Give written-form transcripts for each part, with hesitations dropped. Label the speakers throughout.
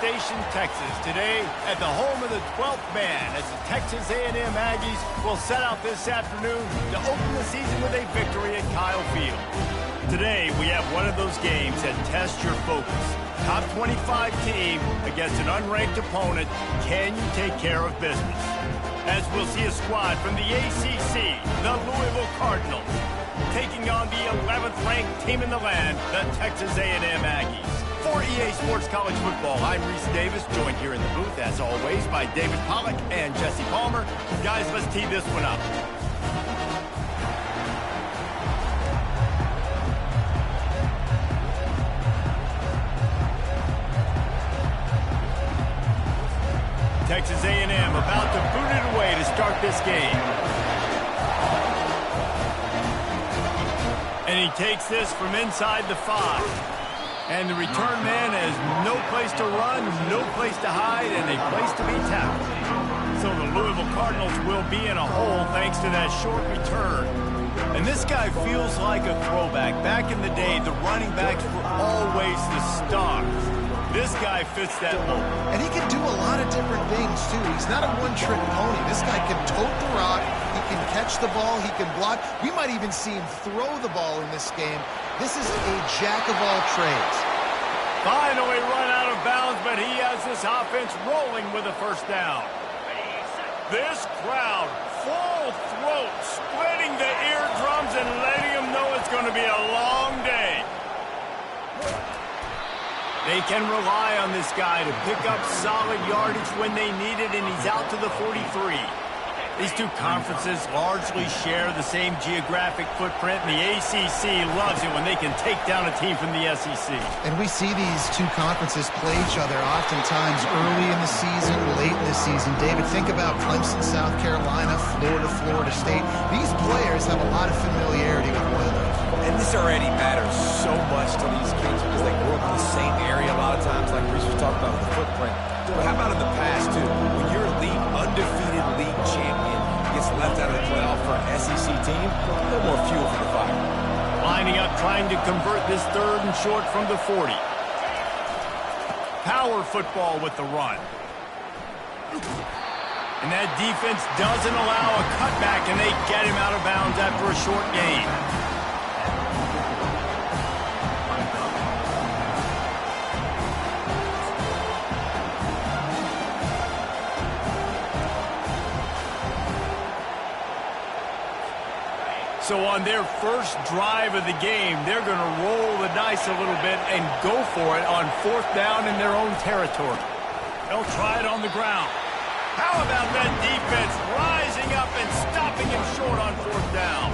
Speaker 1: Station, Texas, today at the home of the 12th man as the Texas A&M Aggies will set out this afternoon to open the season with a victory at Kyle Field. Today, we have one of those games that tests your focus. Top 25 team against an unranked opponent. Can you take care of business? As we'll see a squad from the ACC, the Louisville Cardinals, taking on the 11th ranked team in the land, the Texas A&M Aggies. For EA Sports College Football, I'm Reese Davis, joined here in the booth, as always, by David Pollack and Jesse Palmer. Guys, let's tee this one up. Texas A&M about to boot it away to start this game. And he takes this from inside the 5. And the return man has no place to run, no place to hide, and a place to be tackled. So the Louisville Cardinals will be in a hole thanks to that short return. And this guy feels like a throwback. Back in the day, the running backs were always the stars. This guy fits that mold.
Speaker 2: And he can do a lot of different things, too. He's not a one-trick pony. This guy can tote the rock. He can catch the ball. He can block. We might even see him throw the ball in this game. This is a jack of all trades.
Speaker 1: Finally run out of bounds, but he has this offense rolling with a first down. This crowd, full throat, splitting the eardrums and letting them know it's going to be a long day. They can rely on this guy to pick up solid yardage when they need it, and he's out to the 43. These two conferences largely share the same geographic footprint, and the ACC loves it when they can take down a team from the SEC.
Speaker 2: And we see these two conferences play each other oftentimes early in the season, late in the season. David, think about Clemson, South Carolina, Florida, Florida State. These players have a lot of familiarity with one another.
Speaker 3: And this already matters so much to these kids because they grew up in the same area a lot of times, like Reese was talking about with the footprint. But how about in the past, too? When your undefeated league champion gets left out of the playoff for an SEC team, a little more fuel for the fire.
Speaker 1: Lining up, trying to convert this third and short from the 40. Power football with the run. And that defense doesn't allow a cutback, and they get him out of bounds after a short gain. So on their first drive of the game, they're going to roll the dice a little bit and go for it on fourth down in their own territory. They'll try it on the ground. How about that defense rising up and stopping him short on fourth down?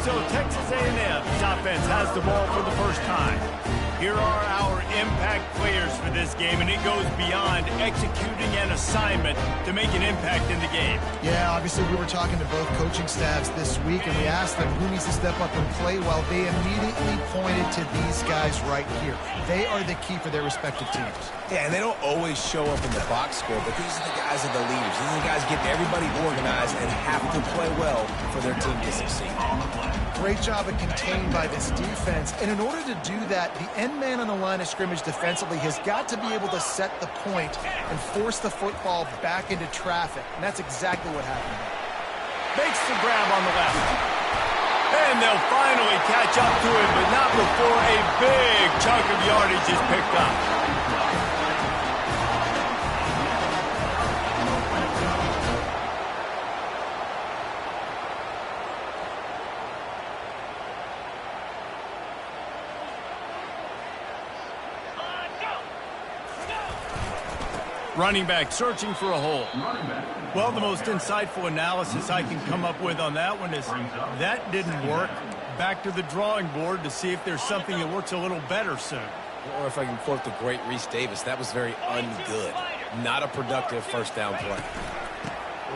Speaker 1: So Texas A&M's offense has the ball for the first time. Here are our impact players for this game, and it goes beyond executing an assignment to make an impact in the game.
Speaker 2: Yeah, obviously we were talking to both coaching staffs this week, and we asked them who needs to step up and play well. They immediately pointed to these guys right here. They are the key for their respective teams.
Speaker 3: Yeah, and they don't always show up in the box score, but these are the guys that are the leaders. These are the guys getting everybody organized and have to play well for their team to succeed.
Speaker 2: Great job of contained by this defense. And in order to do that, the end man on the line of scrimmage defensively has got to be able to set the point and force the football back into traffic. And that's exactly what happened.
Speaker 1: Makes the grab on the left. And they'll finally catch up to him, but not before a big chunk of yardage is picked up. Running back searching for a hole. Well, the most insightful analysis I can come up with on that one is that didn't work. Back to the drawing board to see if there's something that works a little better soon.
Speaker 3: Or if I can quote the great Reese Davis, that was very ungood. Not a productive first down play.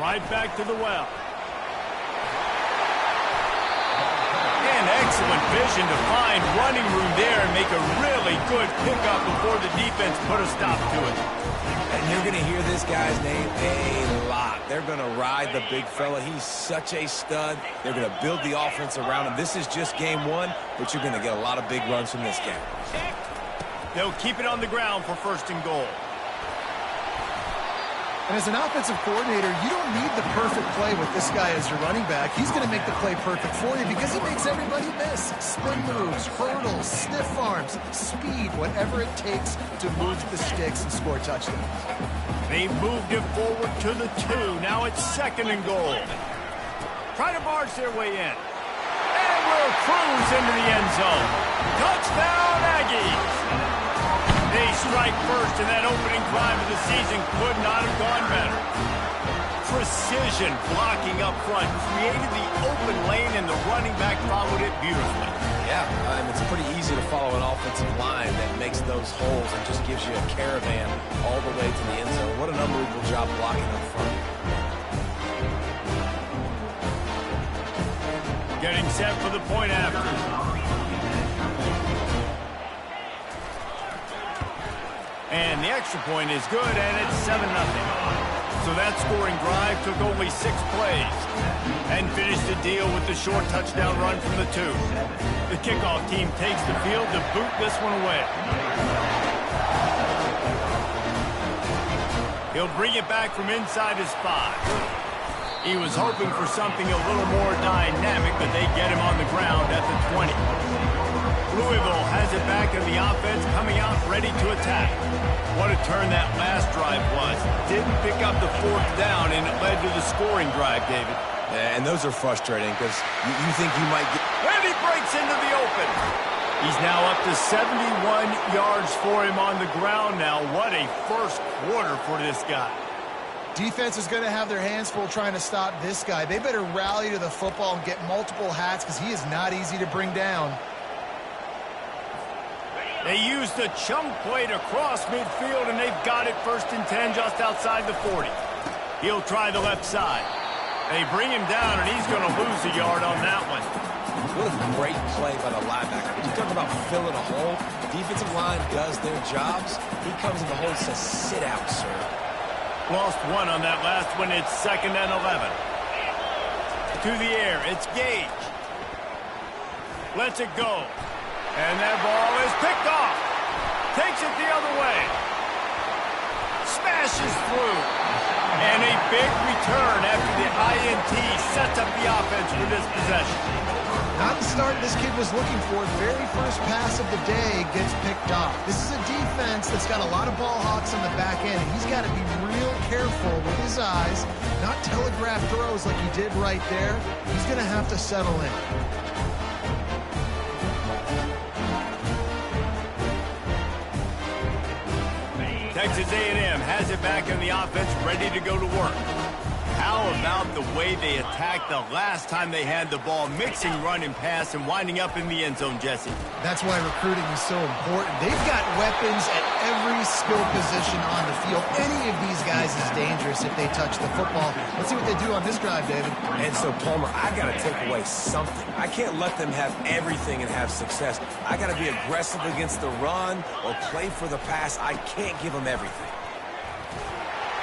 Speaker 1: Right back to the well. And excellent vision to find running room there and make a really good pickup before the defense put a stop to it.
Speaker 3: And you're going to hear this guy's name a lot. They're going to ride the big fella. He's such a stud. They're going to build the offense around him. This is just game one, but you're going to get a lot of big runs from this guy.
Speaker 1: They'll keep it on the ground for first and goal.
Speaker 2: And as an offensive coordinator, you don't need the perfect play with this guy as your running back. He's going to make the play perfect for you because he makes everybody miss. Spin moves, hurdles, stiff arms, speed, whatever it takes to move the sticks and score touchdowns.
Speaker 1: They moved it forward to the 2. Now it's 2nd and goal. Try to barge their way in. And will cruise into the end zone. Touchdown, Aggies! They strike first, and that opening drive of the season could not have gone better. Precision blocking up front created the open lane, and the running back followed it beautifully.
Speaker 3: Yeah, it's pretty easy to follow an offensive line that makes those holes and just gives you a caravan all the way to the end zone. What an unbelievable job blocking up front.
Speaker 1: Getting set for the point after. And the extra point is good, and it's 7-0. So that scoring drive took only 6 plays and finished the deal with the short touchdown run from the 2. The kickoff team takes the field to boot this one away. He'll bring it back from inside his 5. He was hoping for something a little more dynamic, but they get him on the ground at the 20. Louisville has it back in the offense, coming out ready to attack. What a turn that last drive was. Didn't pick up the 4th down, and it led to the scoring drive, David.
Speaker 3: Yeah, and those are frustrating because you think you might get...
Speaker 1: And he breaks into the open. He's now up to 71 yards for him on the ground now. What a first quarter for this guy.
Speaker 2: Defense is going to have their hands full trying to stop this guy. They better rally to the football and get multiple hats because he is not easy to bring down.
Speaker 1: They used the chunk play to cross midfield, and they've got it 1st and 10 just outside the 40. He'll try the left side. They bring him down, and he's going to lose a yard on that one.
Speaker 3: What a great play by the linebacker. You talk about filling a hole. Defensive line does their jobs. He comes in the hole and says, sit out, sir.
Speaker 1: Lost 1 on that last one. It's 2nd and 11. To the air. It's Gage. Lets it go. And that ball is picked off. Takes it the other way. Smashes through. And a big return after the INT sets up the offense for this possession.
Speaker 2: Not the start this kid was looking for. Very first pass of the day gets picked off. This is a defense that's got a lot of ball hawks on the back end, and he's got to be real careful with his eyes, not telegraph throws like he did right there. He's going to have to settle in.
Speaker 1: Texas A&M has it back in the offense, ready to go to work. How about the way they attacked the last time they had the ball, mixing run and pass and winding up in the end zone, Jesse?
Speaker 2: That's why recruiting is so important. They've got weapons at every skill position on the field. Any of these guys is dangerous if they touch the football. Let's see what they do on this drive, David.
Speaker 3: And so, Palmer, I got to take away something. I can't let them have everything and have success. I got to be aggressive against the run or play for the pass. I can't give them everything.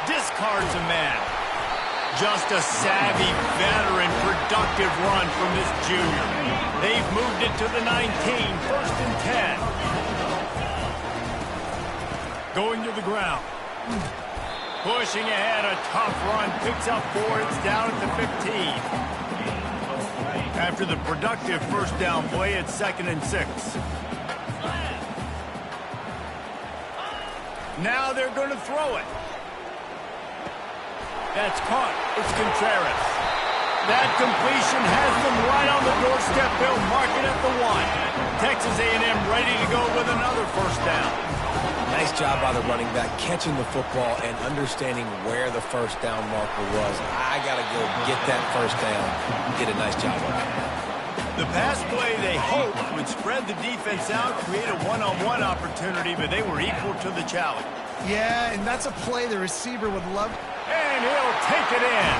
Speaker 1: Discards a man. Just a savvy, veteran, productive run from this junior. They've moved it to the 19, 1st and 10. Going to the ground. Pushing ahead, a tough run. Picks up 4, it's down at the 15. After the productive first down play, it's 2nd and 6. Now they're going to throw it. That's caught. It's Contreras. That completion has them right on the doorstep. They'll mark it at the 1. Texas A&M ready to go with another first down.
Speaker 3: Nice job by the running back, catching the football and understanding where the first down marker was. I got to go get that first down. Did a nice job on it.
Speaker 1: The pass play they hoped would spread the defense out, create a one-on-one opportunity, but they were equal to the challenge.
Speaker 2: Yeah, and that's a play the receiver would love.
Speaker 1: And he'll take it in.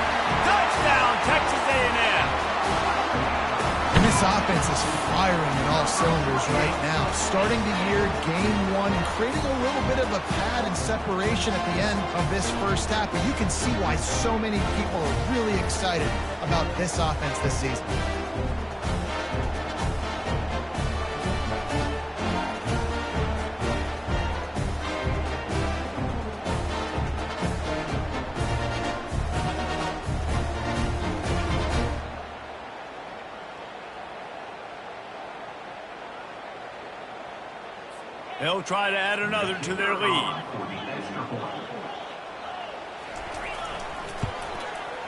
Speaker 1: Touchdown, Texas A&M.
Speaker 2: And this offense is firing in all cylinders right now. Starting the year, game 1, and creating a little bit of a pad and separation at the end of this first half. But you can see why so many people are really excited about this offense this season.
Speaker 1: They'll try to add another to their lead.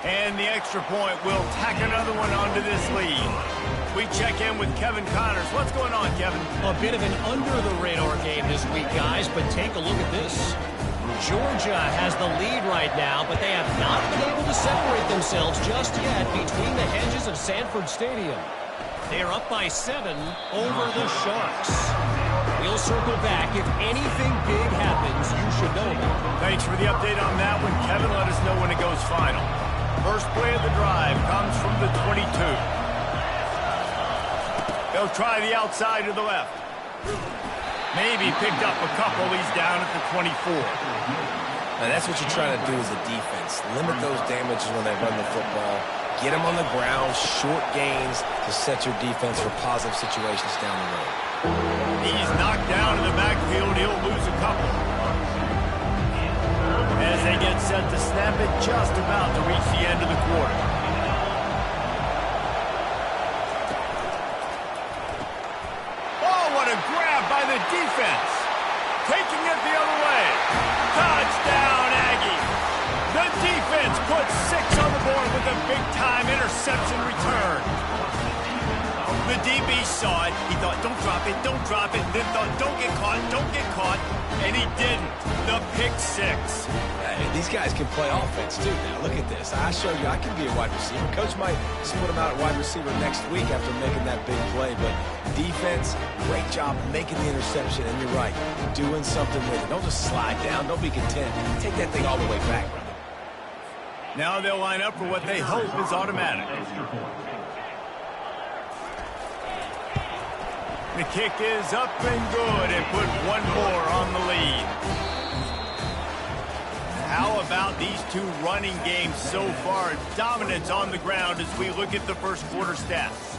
Speaker 1: And the extra point will tack another one onto this lead. We check in with Kevin Connors. What's going on, Kevin?
Speaker 4: A bit of an under-the-radar game this week, guys, but take a look at this. Georgia has the lead right now, but they have not been able to separate themselves just yet between the hedges of Sanford Stadium. They are up by 7 over the Sharks. We'll circle back. If anything big happens, you should know about it.
Speaker 1: Thanks for the update on that one, Kevin. Let us know when it goes final. First play of the drive comes from the 22. They'll try the outside to the left. Maybe picked up a couple. He's down at the 24.
Speaker 3: Now that's what you're trying to do as a defense. Limit those damages when they run the football. Get them on the ground, short gains to set your defense for positive situations down the road.
Speaker 1: He's knocked down in the backfield. He'll lose a couple. As they get set to snap it, just about to reach the end of the quarter. Oh, what a grab by the defense. Taking it the other way. Touchdown, Aggies. The defense puts 6 on the board with a big-time interception return. The DB saw it. He thought, don't drop it, don't drop it. Then thought, don't get caught. And he didn't. The pick 6.
Speaker 3: These guys can play offense, too. Now, look at this. I showed you I can be a wide receiver. Coach might split him out at wide receiver next week after making that big play. But defense, great job making the interception. And you're right, doing something with it. Don't just slide down. Don't be content. Take that thing all the way back.
Speaker 1: Now they'll line up for what they hope is automatic. The kick is up and good and put one more on the lead. How about these two running games so far? Dominance on the ground as we look at the first quarter stats.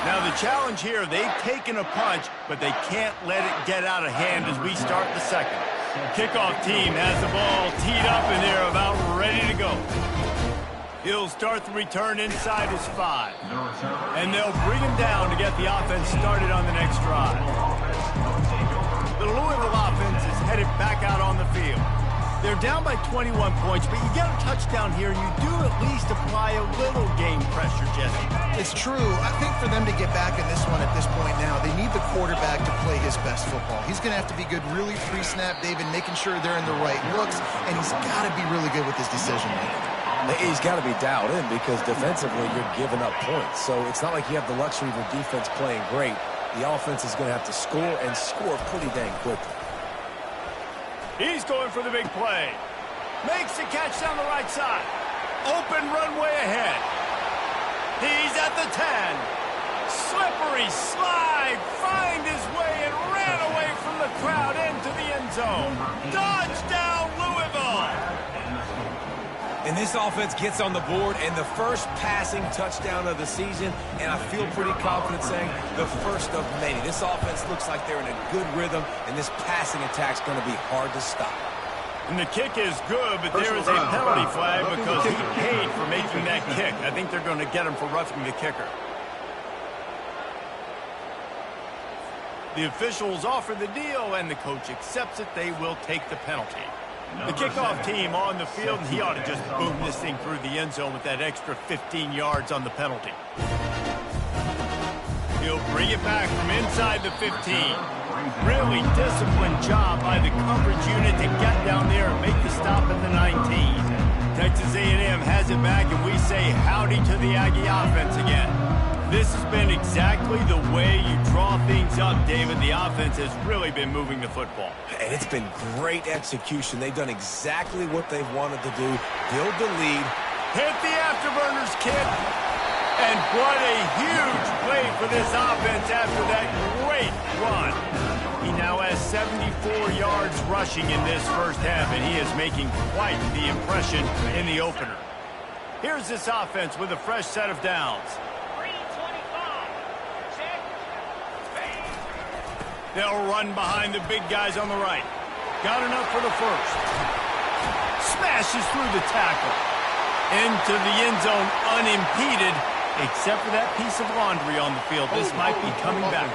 Speaker 1: Now the challenge here, they've taken a punch, but they can't let it get out of hand as we start the second. Kickoff team has the ball teed up and they're about ready to go. He'll start the return inside his 5. And they'll bring him down to get the offense started on the next drive. The Louisville offense is headed back out on the field. They're down by 21 points, but you get a touchdown here, and you do at least apply a little game pressure, Jesse.
Speaker 2: It's true. I think for them to get back in this one at this point now, they need the quarterback to play his best football. He's going to have to be good really pre-snap, David, making sure they're in the right looks, and he's got to be really good with his decision-making.
Speaker 3: He's got to be dialed in because defensively you're giving up points. So it's not like you have the luxury of your defense playing great. The offense is going to have to score and score pretty dang quickly.
Speaker 1: He's going for the big play. Makes the catch down the right side. Open runway ahead. He's at the 10. Slippery slide. Find his way and ran away from the crowd into the end zone. Touchdown, Louisville.
Speaker 3: And this offense gets on the board and the first passing touchdown of the season, and I feel pretty confident saying the first of many. This offense looks like they're in a good rhythm, and this passing attack's going to be hard to stop.
Speaker 1: And the kick is good, but there is a penalty flag because he paid for making that kick. I think they're going to get him for roughing the kicker. The officials offer the deal, and the coach accepts it. They will take the penalty. The kickoff team on the field, and he ought to just boom this thing through the end zone with that extra 15 yards on the penalty. He'll bring it back from inside the 15. Really disciplined job by the coverage unit to get down there and make the stop at the 19. Texas A&M has it back, and we say howdy to the Aggie offense again. This has been exactly the way you draw things up, David. The offense has really been moving the football.
Speaker 3: And it's been great execution. They've done exactly what they've wanted to do. Build the lead.
Speaker 1: Hit the afterburners, kid. And what a huge play for this offense after that great run. He now has 74 yards rushing in this first half, and he is making quite the impression in the opener. Here's this offense with a fresh set of downs. They'll run behind the big guys on the right. Got enough for the first. Smashes through the tackle. Into the end zone unimpeded, except for that piece of laundry on the field. This might be coming back.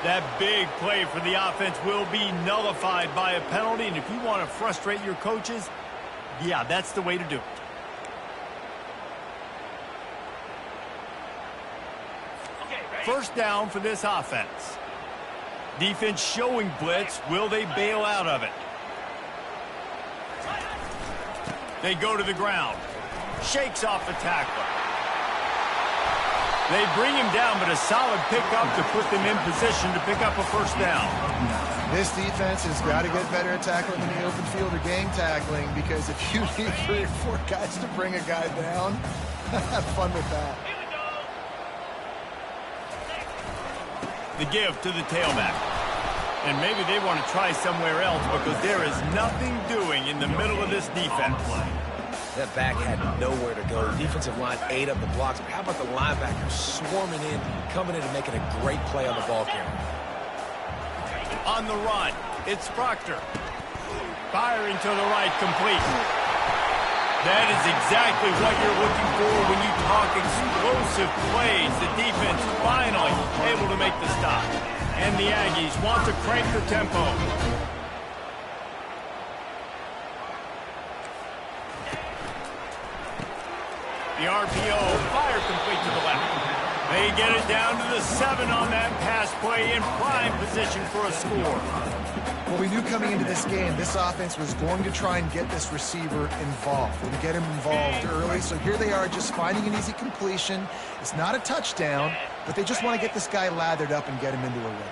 Speaker 1: That big play for the offense will be nullified by a penalty, and if you want to frustrate your coaches, yeah, that's the way to do it. First down for this offense. Defense showing blitz. Will they bail out of it? They go to the ground. Shakes off the tackler. They bring him down, but a solid pickup to put them in position to pick up a first down.
Speaker 2: This defense has got to get better at tackling in the open field or gang tackling, because if you need 3 or 4 guys to bring a guy down, have fun with that.
Speaker 1: The give to the tailback. And maybe they want to try somewhere else because there is nothing doing in the middle of this defense.
Speaker 3: That back had nowhere to go. The defensive line ate up the blocks. But how about the linebackers swarming in, coming in and making a great play on the ball carrier?
Speaker 1: On the run, it's Proctor. Firing to the right, complete. That is exactly what you're looking for when you talk explosive plays. The defense finally able to make the stop. And the Aggies want to crank the tempo. The RPO, fire complete to the left. They get it down to the 7 on that pass play, in prime position for a score.
Speaker 2: Well, we knew coming into this game, this offense was going to try and get this receiver involved and get him involved early. So here they are just finding an easy completion. It's not a touchdown, but they just want to get this guy lathered up and get him into a rhythm.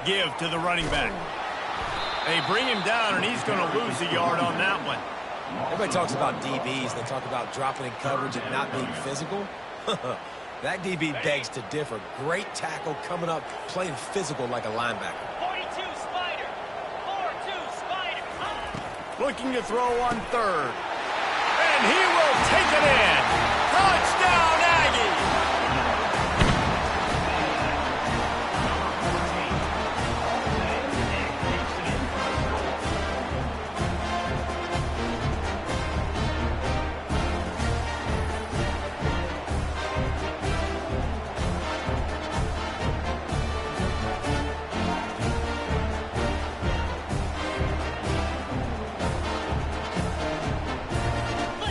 Speaker 1: Give to the running back. They bring him down, and he's going to lose a yard on that one.
Speaker 3: Everybody talks about DBs. They talk about dropping in coverage and not being physical. That DB begs to differ. Great tackle coming up, playing physical like a linebacker.
Speaker 5: 42 Spider. 4-2 Spider.
Speaker 1: Looking to throw on third. And he will take it in. Touchdown, Aggies!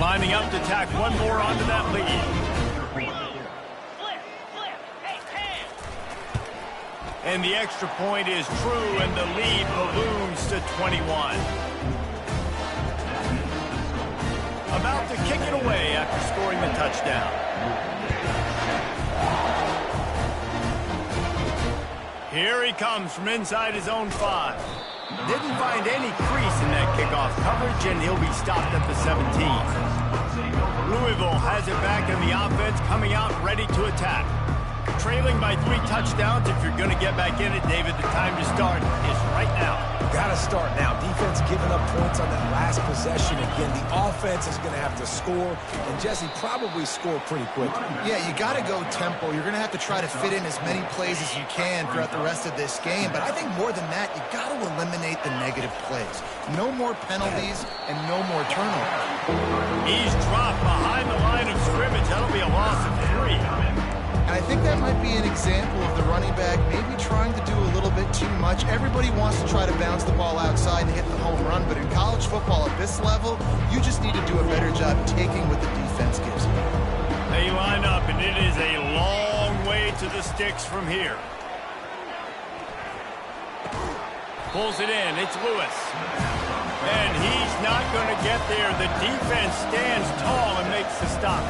Speaker 1: Lining up to tack one more onto that lead.
Speaker 5: Flip. Hey, hands.
Speaker 1: And the extra point is true, and the lead balloons to 21. About to kick it away after scoring the touchdown. Here he comes from inside his own 5. Didn't find any crease in that kickoff coverage, and he'll be stopped at the 17. Louisville has it back in the offense, coming out ready to attack. Trailing by 3 touchdowns. If you're going to get back in it, David, the time to start is right now.
Speaker 3: Got to start now. Defense giving up points on that last possession. Again, the offense is going to have to score, and Jesse probably score pretty quickly.
Speaker 2: Yeah, you got to go tempo. You're going to have to try to fit in as many plays as you can throughout the rest of this game. But I think more than that, you got to eliminate the negative plays. No more penalties and no more turnovers.
Speaker 1: He's dropped behind the line of scrimmage. That'll be a loss of 3.
Speaker 2: And I think that might be an example of the running back maybe trying to do a little bit too much. Everybody wants to try to bounce the ball outside and hit the home run, but in college football at this level, you just need to do a better job taking what the defense gives you.
Speaker 1: They line up, and it is a long way to the sticks from here. Pulls it in. It's Lewis. And he's not going to get there. The defense stands tall and makes the stop.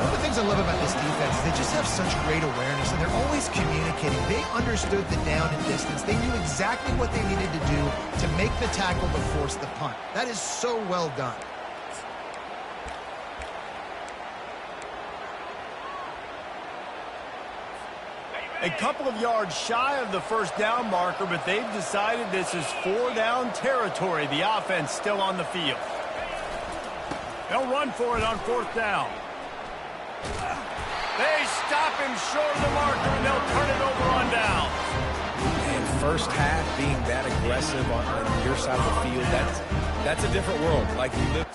Speaker 2: One of the things I love about this defense is they just have such great awareness, and they're always communicating. They understood the down and distance. They knew exactly what they needed to do to make the tackle to force the punt. That is so well done.
Speaker 1: A couple of yards shy of the first down marker, but they've decided this is 4-down territory. The offense still on the field. They'll run for it on 4th down. They stop him short of the marker, and they'll turn it over on down.
Speaker 3: And first half being that aggressive on your side of the field, that's a different world. Like we live.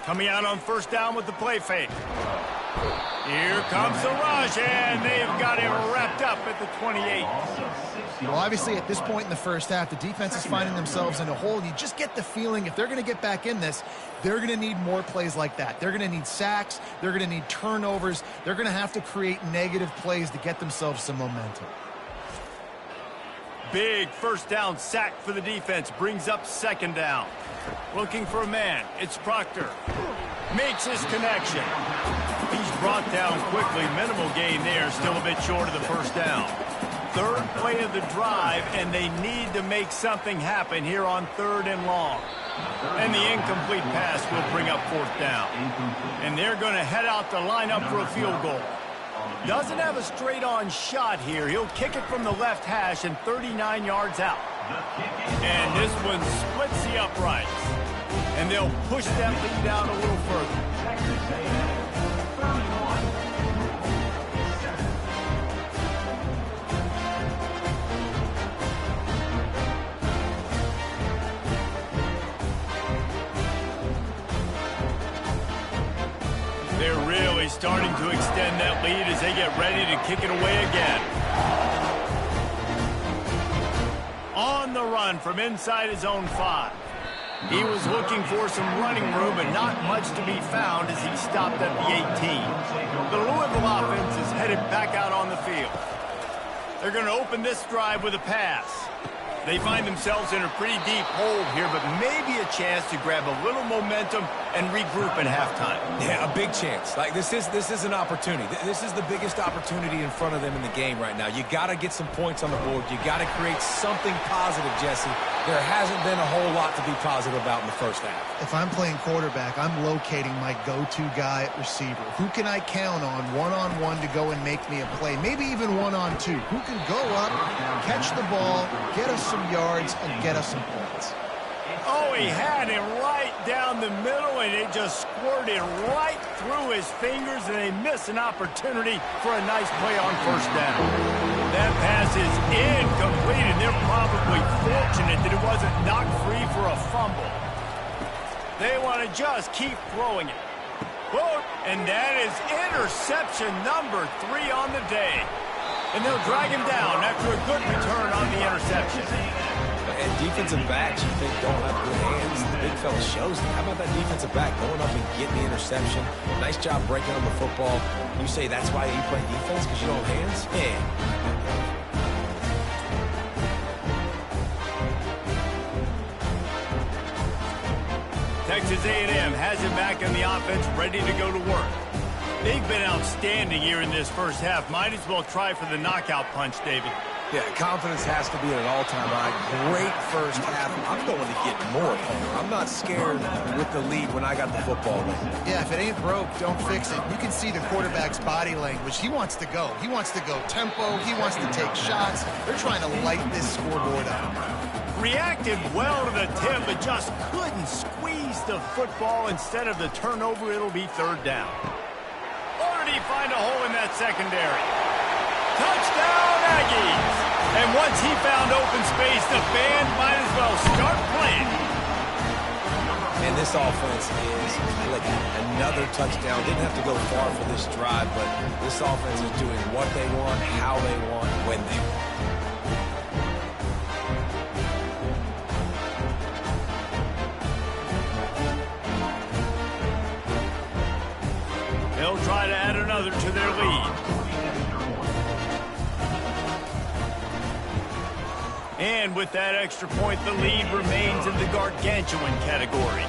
Speaker 1: Coming out on first down with the play fake. Here comes the rush, and they've got it wrapped up at the 28.
Speaker 2: Well, obviously, at this point in the first half, the defense is finding themselves in a hole. You just get the feeling if they're going to get back in this, they're going to need more plays like that. They're going to need sacks. They're going to need turnovers. They're going to have to create negative plays to get themselves some momentum.
Speaker 1: Big first down sack for the defense. Brings up second down. Looking for a man. It's Proctor. Makes his connection. He's brought down quickly. Minimal gain there. Still a bit short of the first down. Third play of the drive, and they need to make something happen here on third and long. And the incomplete pass will bring up fourth down. And they're going to head out to line up for a field goal. Doesn't have a straight-on shot here. He'll kick it from the left hash and 39 yards out. And this one splits the uprights. And they'll push that lead out a little further. They're really starting to extend that lead as they get ready to kick it away again. On the run from inside his own 5. He was looking for some running room, but not much to be found as he stopped at the 18. The Louisville offense is headed back out on the field. They're going to open this drive with a pass. They find themselves in a pretty deep hole here, but maybe a chance to grab a little momentum and regroup at halftime.
Speaker 3: Yeah, a big chance. Like this is an opportunity. This is the biggest opportunity in front of them in the game right now. You got to get some points on the board. You got to create something positive, Jesse. There hasn't been a whole lot to be positive about in the first half.
Speaker 2: If I'm playing quarterback, I'm locating my go-to guy at receiver. Who can I count on one-on-one to go and make me a play? Maybe even one-on-two. Who can go up, catch the ball, get us some yards, and get us some points?
Speaker 1: Oh, he had him right down the middle, and it just squirted right through his fingers, and they miss an opportunity for a nice play on first down. That pass is incomplete, and they're probably fortunate that it wasn't knocked free for a fumble. They want to just keep throwing it. Whoa, and that is interception number 3 on the day. And they'll drag him down after a good return on the interception.
Speaker 3: And defensive backs, you think, don't have good hands. The big fella shows it. How about that defensive back going up and getting the interception? Nice job breaking on the football. You say that's why you play defense, because you don't have hands? Yeah.
Speaker 1: Texas A&M has it back in the offense, ready to go to work. They've been outstanding here in this first half. Might as well try for the knockout punch, David.
Speaker 3: Yeah, confidence has to be at an all-time high. Great first half. I'm going to get more. I'm not scared with the lead when I got the football.
Speaker 2: Yeah, if it ain't broke, don't fix it. You can see the quarterback's body language. He wants to go. He wants to go tempo. He wants to take shots. They're trying to light this scoreboard up.
Speaker 1: Reacted well to the tip, but just couldn't squeeze the football. Instead of the turnover, it'll be third down. Or did he find a hole in that secondary? Touchdown, Aggies! And once he found open space, the band might as well start playing.
Speaker 3: And this offense is clicking. Another touchdown. Didn't have to go far for this drive, but this offense is doing what they want, how they want, when they want.
Speaker 1: They'll try to add another to their lead. And with that extra point, the lead remains in the gargantuan category.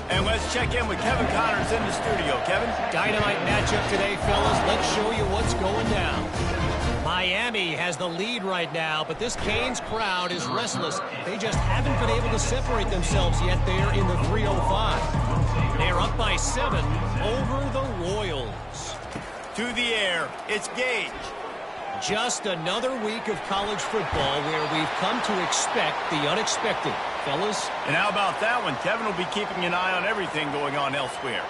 Speaker 1: And let's check in with Kevin Connors in the studio. Kevin?
Speaker 4: Dynamite matchup today, fellas. Let's show you what's going down. Miami has the lead right now, but this Canes crowd is restless. They just haven't been able to separate themselves yet there in the 305. They're up by 7 over the Royals.
Speaker 1: To the air, it's Gage.
Speaker 4: Just another week of college football where we've come to expect the unexpected, fellas.
Speaker 1: And how about that one? Kevin will be keeping an eye on everything going on elsewhere.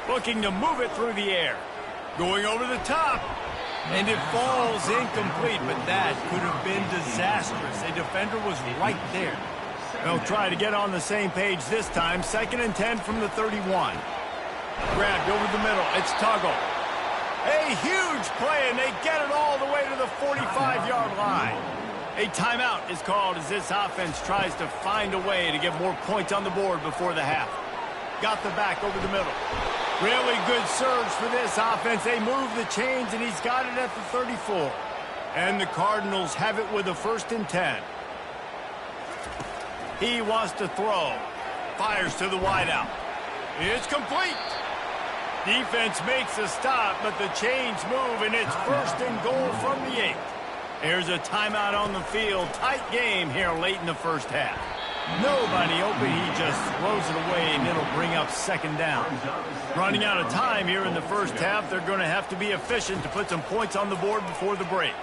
Speaker 1: Looking to move it through the air. Going over the top. And it falls incomplete, but that could have been disastrous. A defender was right there. They'll try to get on the same page this time. 2nd and 10 from the 31. Grabbed over the middle. It's Tuggle. A huge play, and they get it all the way to the 45-yard line. A timeout is called as this offense tries to find a way to get more points on the board before the half. Got the back over the middle. Really good surge for this offense. They move the chains, and he's got it at the 34. And the Cardinals have it with a 1st and 10. He wants to throw. Fires to the wideout. It's complete. Defense makes a stop, but the chains move, and it's 1st and goal from the 8. There's a timeout on the field. Tight game here late in the first half. Nobody open. He just throws it away, and it'll bring up 2nd down. Running out of time here in the first half. They're going to have to be efficient to put some points on the board before the break.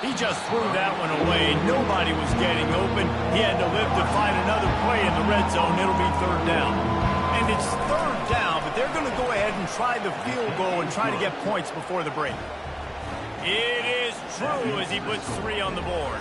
Speaker 1: He just threw that one away. Nobody was getting open. He had to live to find another play in the red zone. It'll be 3rd down. And it's 3rd down, but they're going to go ahead and try the field goal and try to get points before the break. It is true as he puts 3 on the board.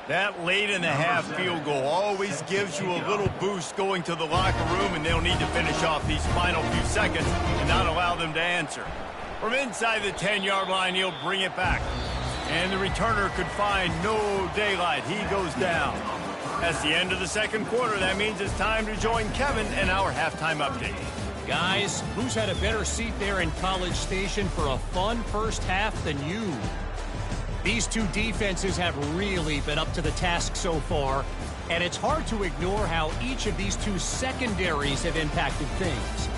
Speaker 1: That late in the half field goal always gives you a little boost going to the locker room, and they'll need to finish off these final few seconds and not allow them to answer. From inside the 10-yard line, he'll bring it back. And the returner could find no daylight. He goes down. That's the end of the 2nd quarter. That means it's time to join Kevin in our halftime update.
Speaker 4: Guys, who's had a better seat there in College Station for a fun first half than you? These two defenses have really been up to the task so far, and it's hard to ignore how each of these two secondaries have impacted things.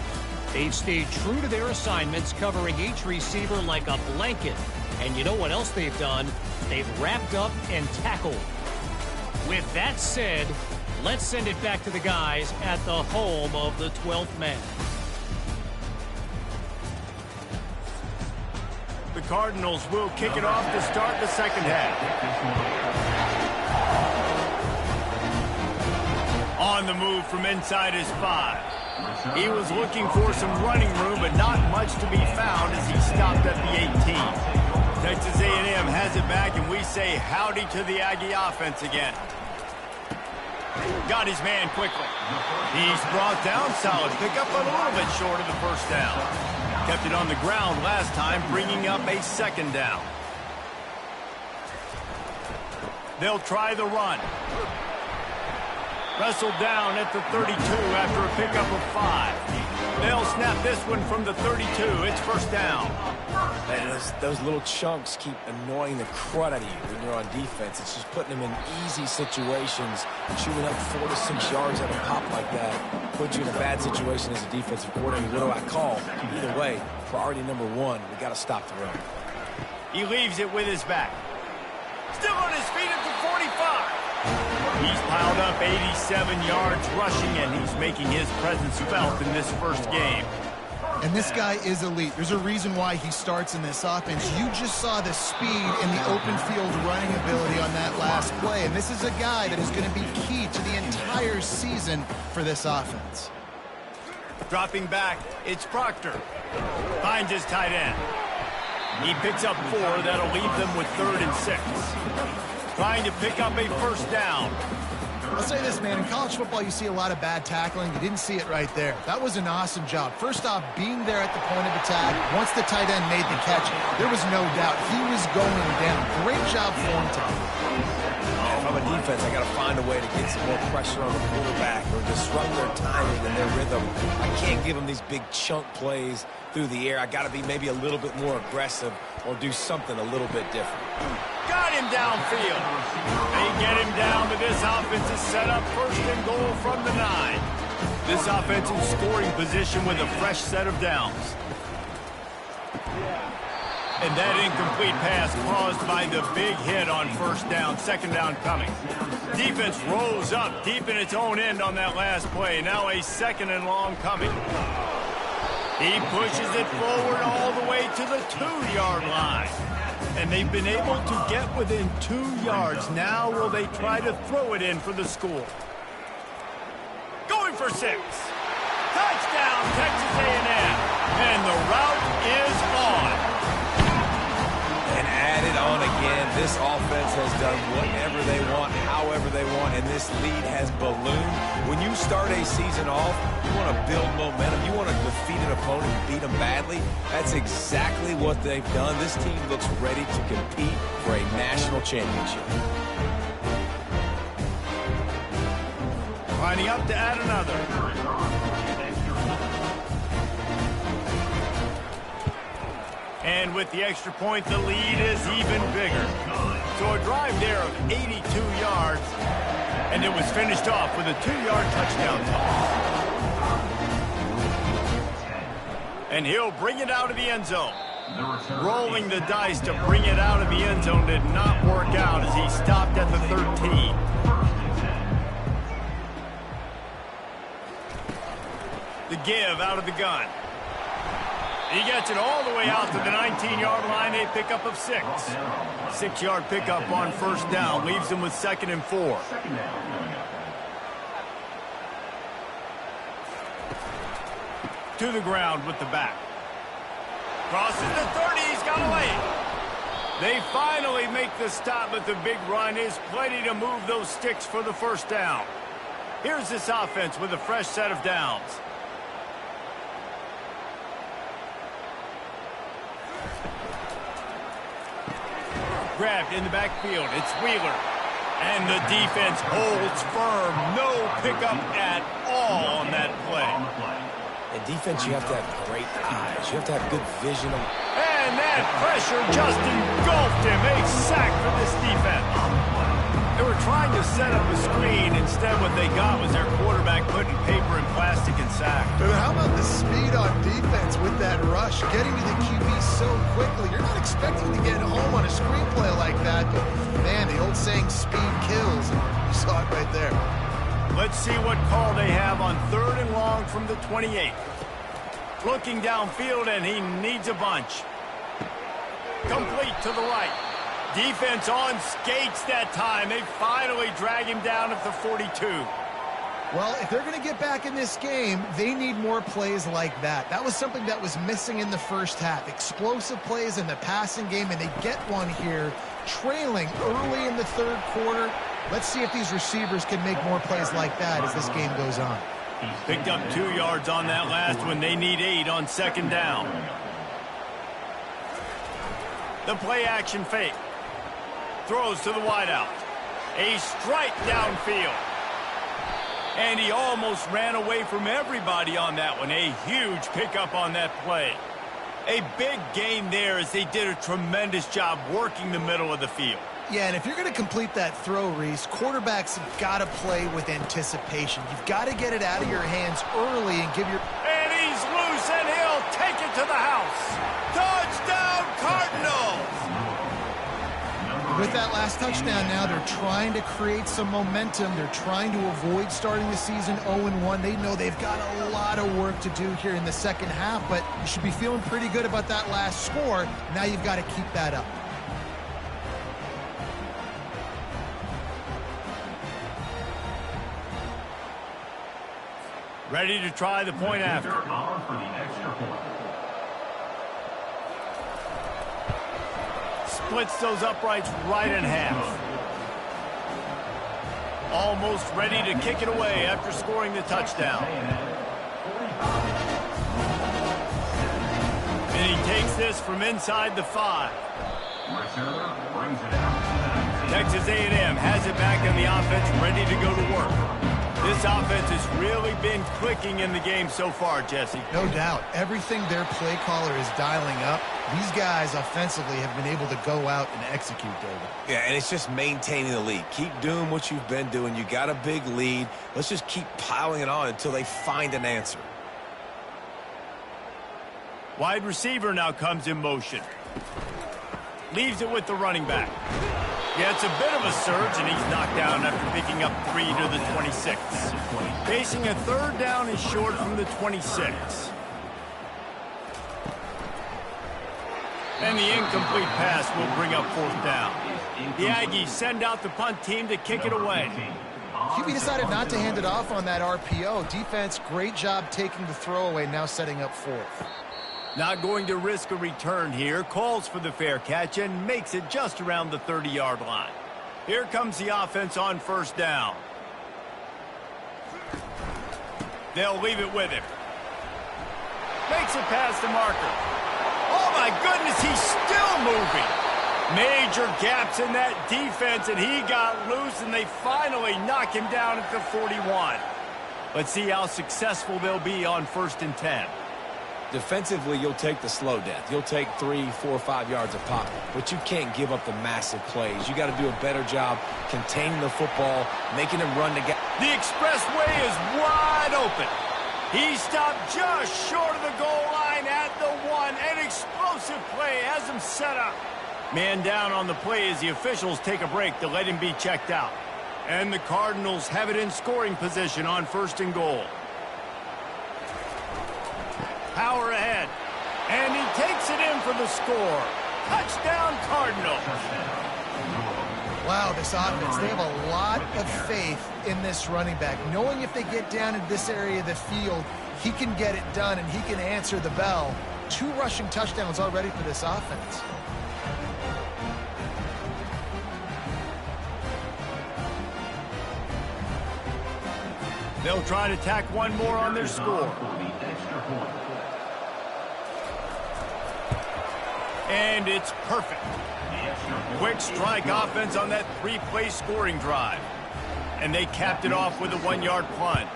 Speaker 4: They've stayed true to their assignments, covering each receiver like a blanket. And you know what else they've done? They've wrapped up and tackled. With that said, let's send it back to the guys at the home of the 12th man.
Speaker 1: The Cardinals will kick it off to start the 2nd half. On the move from inside his 5. He was looking for some running room, but not much to be found as he stopped at the 18. Texas A&M has it back, and we say howdy to the Aggie offense again. Got his man quickly. He's brought down. Solid pickup, but a little bit short of the 1st down. Kept it on the ground last time, bringing up a 2nd down. They'll try the run. Wrestled down at the 32 after a pickup of 5. They'll snap this one from the 32. It's 1st down.
Speaker 3: Man, those little chunks keep annoying the crud out of you when you're on defense. It's just putting them in easy situations. Shooting up 4 to 6 yards at a pop like that puts you in a bad situation as a defensive coordinator. What do I call? Either way, priority number 1, we got to stop the run.
Speaker 1: He leaves it with his back. Still on his feet at the 45. He's piled up 87 yards rushing, and he's making his presence felt in this first game.
Speaker 2: And this guy is elite. There's a reason why he starts in this offense. You just saw the speed and the open field running ability on that last play. And this is a guy that is going to be key to the entire season for this offense.
Speaker 1: Dropping back, it's Proctor. Finds his tight end. He picks up 4. That'll leave them with 3rd and 6. Trying to pick up a 1st down.
Speaker 2: I'll say this, man. In college football, you see a lot of bad tackling. You didn't see it right there. That was an awesome job. First off, being there at the point of attack. Once the tight end made the catch, there was no doubt he was going down. Great job for him today.
Speaker 3: If I'm a defense, I got to find a way to get some more pressure on the quarterback or disrupt their timing and their rhythm. I can't give them these big chunk plays through the air. I got to be maybe a little bit more aggressive or do something a little bit different.
Speaker 1: got him downfield. They get him down, but this offense is set up first and goal from the 9. This offensive scoring position with a fresh set of downs. And that incomplete pass caused by the big hit on first down, second down coming. Defense rolls up deep in its own end on that last play. Now a second and long coming. He pushes it forward all the way to the 2-yard line. And they've been able to get within 2 yards. Now will they try to throw it in for the score? Going for 6. Touchdown, Texas A&M. And the route is on.
Speaker 3: And added on again, this offense has done whatever they want, however they want, and this lead has ballooned. When you start a season off, you want to build momentum. You want to defeat an opponent and beat them badly. That's exactly what they've done. This team looks ready to compete for a national championship.
Speaker 1: Lining up to add another. And with the extra point, the lead is even bigger. So a drive there of 82 yards, and it was finished off with a 2-yard touchdown toss. And he'll bring it out of the end zone. Rolling the dice to bring it out of the end zone did not work out as he stopped at the 13. The give out of the gun. He gets it all the way out to the 19-yard line, a pickup of 6. 6-yard pickup on first down, leaves him with 2nd and 4. To the ground with the back. Crosses the 30, he's got away. They finally make the stop, but the big run is plenty to move those sticks for the first down. Here's this offense with a fresh set of downs. Grabbed in the backfield. It's Wheeler. And the defense holds firm. No pickup at all on that play.
Speaker 3: In defense, you have to have great eyes. You have to have good vision.
Speaker 1: And that pressure just engulfed him. A sack for this defense. They were trying to set up a screen. Instead, what they got was their quarterback putting paper and plastic and sack.
Speaker 2: But how about the speed on defense with that rush? Getting to the QB so quickly. You're not expecting to get home on a screenplay like that. But, man, the old saying, speed kills. You saw it right there.
Speaker 1: Let's see what call they have on 3rd and long from the 28. Looking downfield, and he needs a bunch. Complete to the right. Defense on skates that time. They finally drag him down at the 42.
Speaker 2: Well, if they're going to get back in this game, they need more plays like that. That was something that was missing in the first half. Explosive plays in the passing game, and they get one here, trailing early in the 3rd quarter. Let's see if these receivers can make more plays like that as this game goes on.
Speaker 1: Picked up 2 yards on that last one. They need 8 on 2nd down. The play action fake. Throws to the wideout. A strike downfield. And he almost ran away from everybody on that one. A huge pickup on that play. A big gain there as they did a tremendous job working the middle of the field.
Speaker 2: Yeah, and if you're going to complete that throw, Reese, quarterbacks have got to play with anticipation. You've got to get it out of your hands early and give your...
Speaker 1: And he's loose, and he'll take it to the house. Touchdown, Cardinals!
Speaker 2: With that last touchdown now, they're trying to create some momentum. They're trying to avoid starting the season 0-1. They know they've got a lot of work to do here in the second half, but you should be feeling pretty good about that last score. Now you've got to keep that up.
Speaker 1: Ready to try the point after. Splits those uprights right in half. Almost ready to kick it away after scoring the touchdown. And he takes this from inside the 5. Texas A&M has it back in the offense, ready to go to work. This offense has really been clicking in the game so far, Jesse.
Speaker 2: No doubt. Everything their play caller is dialing up, these guys offensively have been able to go out and execute, David.
Speaker 3: Yeah, and it's just maintaining the lead. Keep doing what you've been doing. You got a big lead. Let's just keep piling it on until they find an answer.
Speaker 1: Wide receiver now comes in motion. Leaves it with the running back. Yeah, it's a bit of a surge, and he's knocked down after picking up 3 to the 26. Facing a third down and short from the 26. And the incomplete pass will bring up 4th down. The Aggies send out the punt team to kick it away.
Speaker 2: QB decided not to hand it off on that RPO. Defense, great job taking the throwaway, now setting up 4th.
Speaker 1: Not going to risk a return here. Calls for the fair catch and makes it just around the 30-yard line. Here comes the offense on 1st down. They'll leave it with him. Makes it past the marker. Oh, my goodness, he's still moving. Major gaps in that defense, and he got loose, and they finally knock him down at the 41. Let's see how successful they'll be on 1st and 10.
Speaker 3: Defensively, you'll take the slow death. You'll take 3, 4, 5 yards of pop, but you can't give up the massive plays. You got to do a better job containing the football, making him run to get.
Speaker 1: The expressway is wide open. He stopped just short of the goal line at the 1. An explosive play has him set up. Man down on the play as the officials take a break to let him be checked out. And the Cardinals have it in scoring position on 1st and goal. Power ahead. And he takes it in for the score. Touchdown, Cardinals.
Speaker 2: Wow, this offense, they have a lot of faith in this running back. Knowing if they get down in this area of the field, he can get it done and he can answer the bell. 2 rushing touchdowns already for this offense.
Speaker 1: They'll try to tack one more on their score. And it's perfect. Quick strike offense on that 3-play scoring drive. And they capped it off with a 1-yard plunge.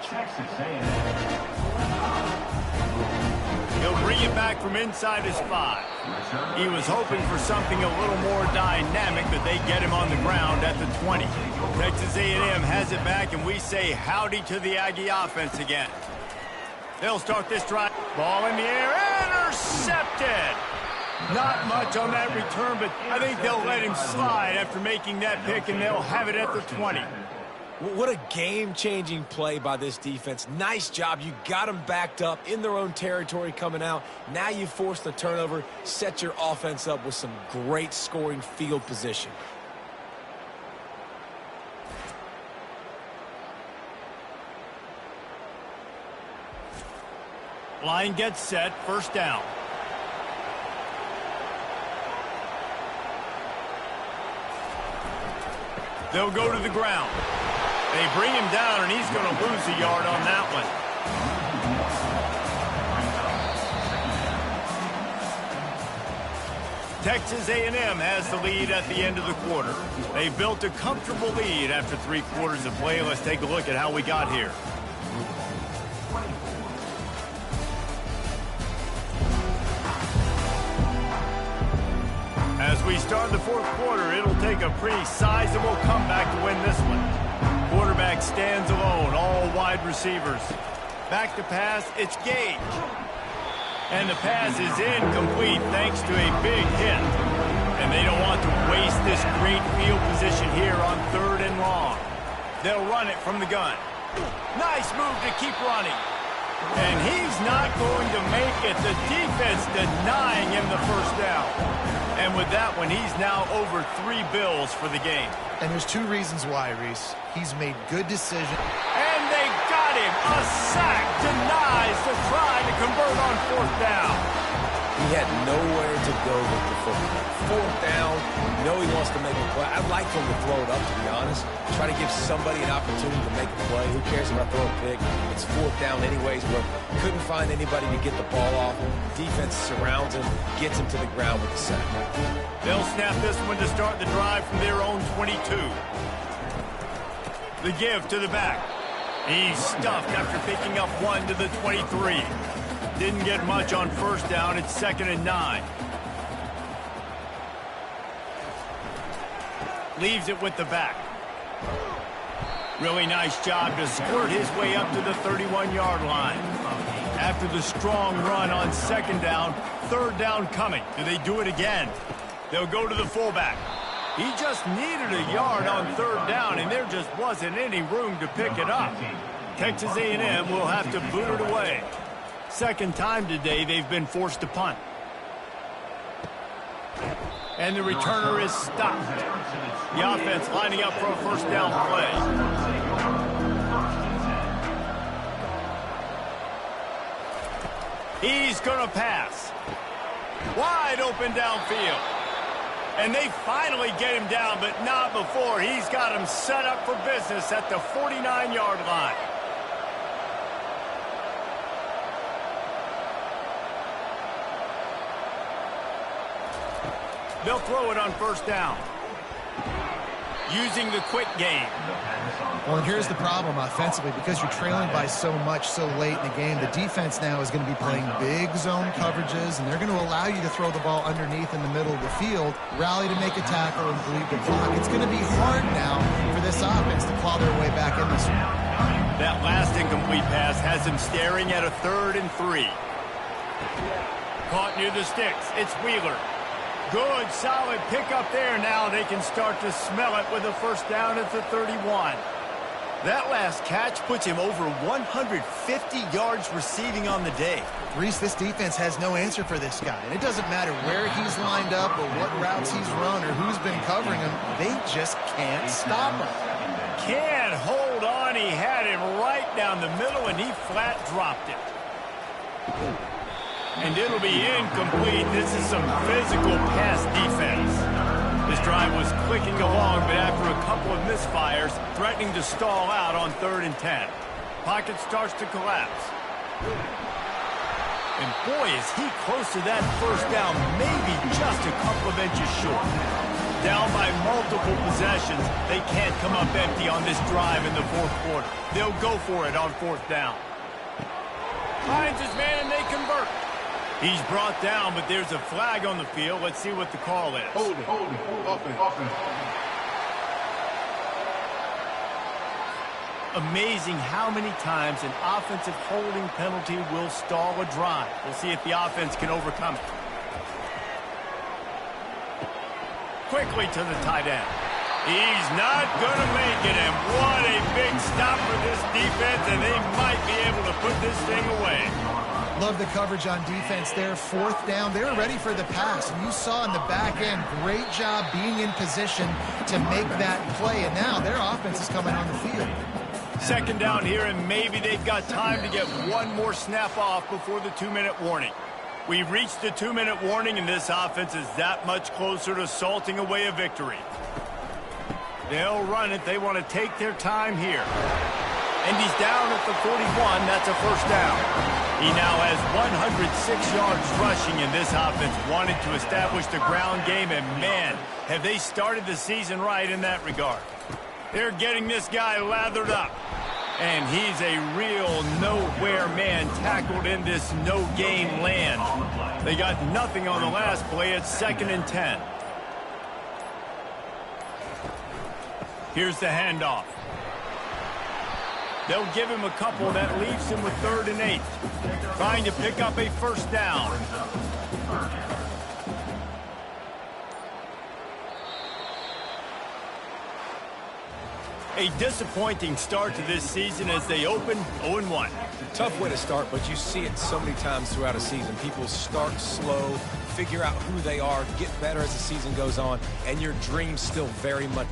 Speaker 1: He'll bring it back from inside his 5. He was hoping for something a little more dynamic, but they get him on the ground at the 20. Texas A&M has it back, and we say howdy to the Aggie offense again. They'll start this drive. Ball in the air, intercepted. Not much on that return, but I think they'll let him slide after making that pick, and they'll have it at the 20.
Speaker 3: What a game-changing play by this defense. Nice job. You got them backed up in their own territory coming out. Now you force the turnover, set your offense up with some great scoring field position.
Speaker 1: Line gets set, 1st down. They'll go to the ground. They bring him down, and he's going to lose a yard on that one. Texas A&M has the lead at the end of the quarter. They built a comfortable lead after 3 quarters of play. Let's take a look at how we got here. As we start the 4th quarter, it'll take a pretty sizable comeback to win this one. Quarterback stands alone, all wide receivers. Back to pass, it's Gage. And the pass is incomplete thanks to a big hit. And they don't want to waste this great field position here on 3rd and long. They'll run it from the gun. Nice move to keep running. And he's not going to make it. The defense denying him the 1st down. And with that one, he's now over 3 bills for the game.
Speaker 2: And there's 2 reasons why, Reese. He's made good decisions.
Speaker 1: And they got him. A sack denies the try to convert on 4th down.
Speaker 3: He had nowhere to go with the football. 4th down, you know he wants to make a play. I'd like for him to throw it up, to be honest. Try to give somebody an opportunity to make a play. Who cares if I throw a pick? It's 4th down anyways, but couldn't find anybody to get the ball off. Defense surrounds him, gets him to the ground with the sack.
Speaker 1: They'll snap this one to start the drive from their own 22. The give to the back. He's stuffed after picking up 1 to the 23. Didn't get much on first down. It's 2nd and 9. Leaves it with the back. Really nice job to squirt his way up to the 31-yard line. After the strong run on 2nd down, 3rd down coming. Do they do it again? They'll go to the fullback. He just needed a yard on 3rd down, and there just wasn't any room to pick it up. Texas A&M will have to boot it away. 2nd time today they've been forced to punt. And the returner is stopped. The offense lining up for a 1st down play. He's going to pass. Wide open downfield. And they finally get him down, but not before. He's got him set up for business at the 49-yard line. They'll throw it on 1st down. Using the quick game.
Speaker 2: Well, and here's the problem offensively. Because you're trailing by so much so late in the game, the defense now is going to be playing big zone coverages, and they're going to allow you to throw the ball underneath in the middle of the field, rally to make a tackle, and bleed the clock. It's going to be hard now for this offense to claw their way back in this one.
Speaker 1: That last incomplete pass has him staring at a 3rd and 3. Caught near the sticks. It's Wheeler. Good, solid pickup there. Now they can start to smell it with a 1st down at the 31. That last catch puts him over 150 yards receiving on the day.
Speaker 2: Reese, this defense has no answer for this guy. And it doesn't matter where he's lined up or what routes he's run or who's been covering him. They just can't stop him.
Speaker 1: Can't hold on. He had him right down the middle, and he flat dropped it. And it'll be incomplete. This is some physical pass defense. This drive was clicking along, but after a couple of misfires, threatening to stall out on 3rd and 10. Pocket starts to collapse. And boy, is he close to that 1st down, maybe just a couple of inches short. Down by multiple possessions, they can't come up empty on this drive in the 4th quarter. They'll go for it on 4th down. Finds his man, and they convert. He's brought down, but there's a flag on the field. Let's see what the call is.
Speaker 6: Hold it. Offense.
Speaker 1: Amazing how many times an offensive holding penalty will stall a drive. We'll see if the offense can overcome it. Quickly to the tight end. He's not going to make it, and what a big stop for this defense, and they might be able to put this thing away.
Speaker 2: Love the coverage on defense there. 4th down. They were ready for the pass. And you saw in the back end, great job being in position to make that play. And now their offense is coming on the field.
Speaker 1: 2nd down here, and maybe they've got time to get one more snap off before the 2-minute warning. We've reached the 2-minute warning, and this offense is that much closer to salting away a victory. They'll run it. They want to take their time here. And he's down at the 41. That's a 1st down. He now has 106 yards rushing, and this offense wanted to establish the ground game, and man, have they started the season right in that regard. They're getting this guy lathered up, and he's a real nowhere man tackled in this no-game land. They got nothing on the last play. It's 2nd and 10. Here's the handoff. They'll give him a couple. That leaves him with 3rd and 8. Trying to pick up a 1st down. A disappointing start to this season as they open 0-1.
Speaker 3: Tough way to start, but you see it so many times throughout a season. People start slow, figure out who they are, get better as the season goes on, and your dream's still very much